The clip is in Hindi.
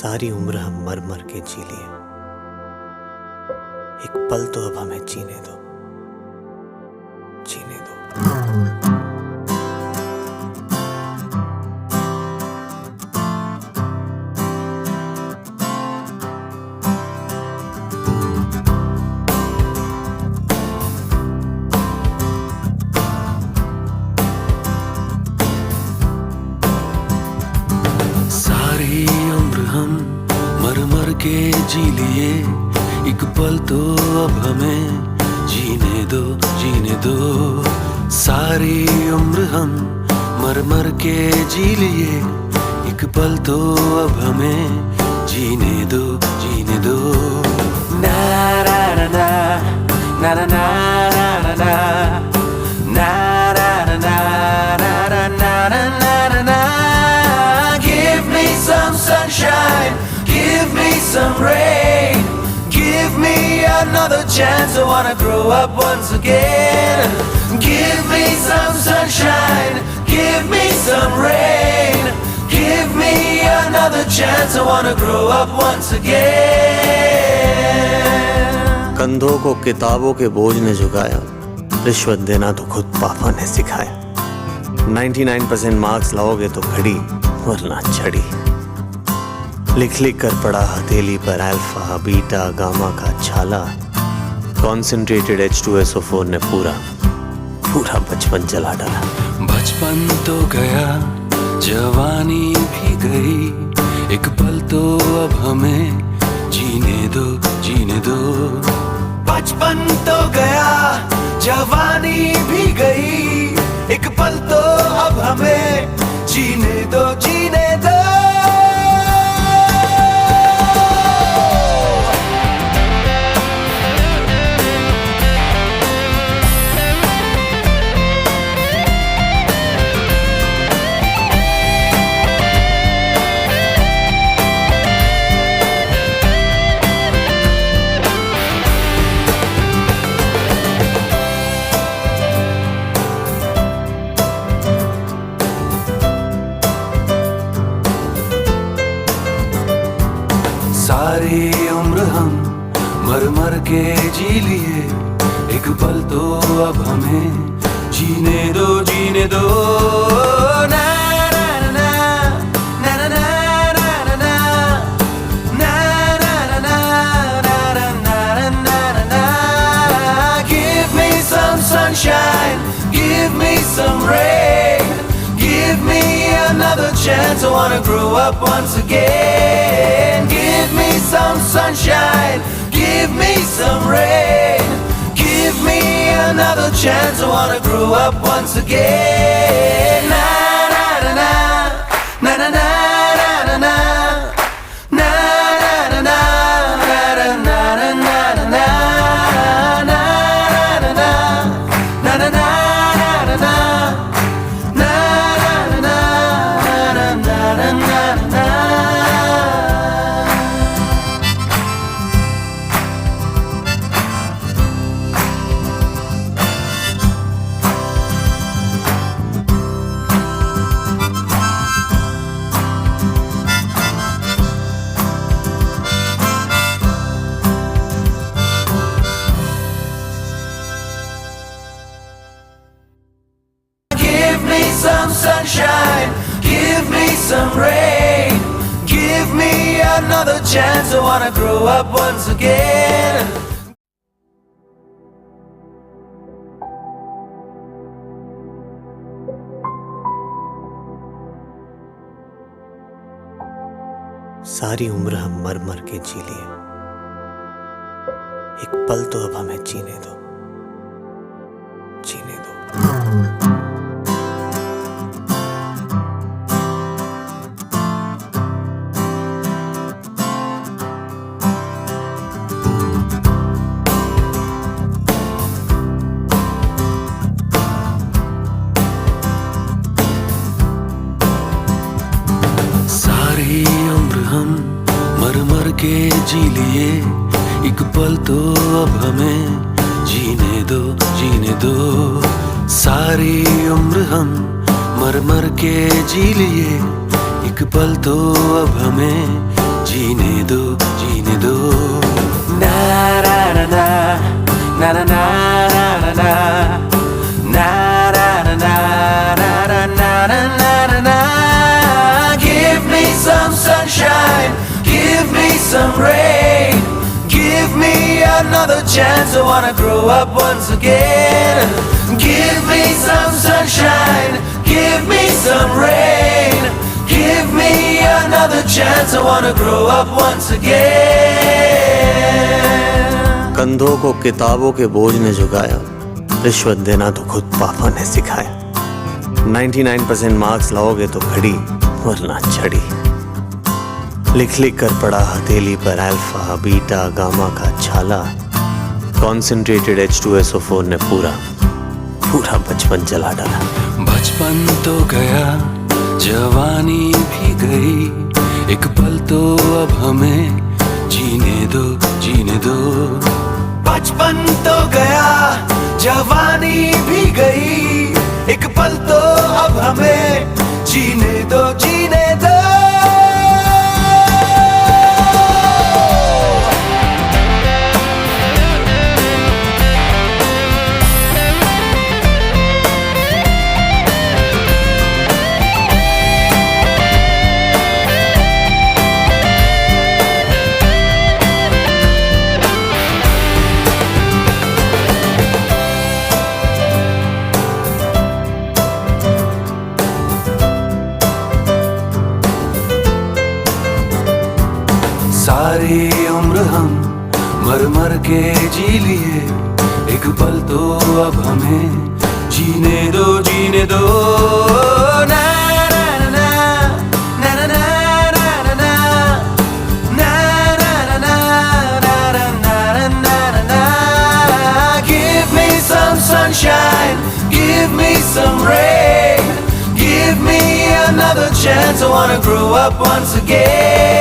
सारी उम्र हम मर मर के जी लिए, एक पल तो अब हमें जीने दो, जीने दो। सारी उम्र हम मर मर के जी लिए, एक पल तो अब हमें जीने दो, जीने दो। सारी उम्र हम मर मर के जी लिए, एक पल तो अब हमें जीने दो, जीने दो। ना ना ना ना ना ना ना ना ना ना ना ना ना ना ना। Give me some sunshine, give me some rain, give me another chance. I wanna grow up once again. Give me some sunshine, give me some rain, give me another chance. I wanna grow up once again. कंधों को किताबों के बोझ ने झुकाया, रिश्वत देना तो खुद पापा ने सिखाया। 99% मार्क्स लाओगे तो घड़ी वरना छड़ी, लिख लिख कर पढ़ा हथेली पर अल्फा बीटा गामा का छाला। कॉन्सेंट्रेटेड H2SO4 ने पूरा पूरा बचपन जला डाला। बचपन तो गया, जवानी भी गई, एक पल तो अब हमें जीने दो, जीने दो। बचपन तो गया, जवानी भी गई, एक पल तो अब हमें जीने दो, जीने दो। सारी उम्र हम मर मर के जी लिए, एक पल तो अब हमें जीने दो, जीने दो। ना ना ना ना ना ना ना ना ना ना ना ना ना। Give me some sunshine, give me some rain, give me another chance. I wanna grow up once again. Give me some sunshine, give me some rain, give me another chance. I wanna grow up once again. Na na na na na na na na na na na na na some sunshine, give me some rain, give me another chance. I wanna grow up once again. सारी उम्र हम मर मर के जी लिए, एक पल तो अब हमें जीने दो, जीने दो। सारी उम्र हम मर मर के जी लिए, एक पल तो अब हमें जीने दो, जीने दो। सारी उम्र हम मर मर के जी लिए, एक पल तो अब हमें जीने दो जीने दो ना ना ना ना ना ना ना ना ना na na na na na na na na na na. Give me some sunshine, give me some rain, give me another chance. I wanna grow up once again. Give me some sunshine, give me some rain, give me another chance. I wanna grow up once again. कंधों को किताबों के बोझ ने झुकाया, रिश्वत देना तो खुद पापा ने सिखाया। 99% मार्क्स लाओगे तो घड़ी वरना छड़ी। लिख लिख कर पढ़ा हथेली पर अल्फा बीटा गामा का छाला। कॉन्सेंट्रेटेड H2SO4 ने पूरा बचपन जला डाला। बचपन तो गया जवानी भी गई, एक पल तो अब हमें जीने दो जीने दो। बचपन तो गया जवानी भी गई, एक पल तो अब हमें जीने दो जीने दो। सारी उम्र हम मर मर के जी लिए, एक पल तो अब हमें जीने दो जीने दो। ना ना ना ना ना ना ना ना ना ना ना ना ना। Give me some sunshine, give me some rain, give me another chance. I wanna grow up once again.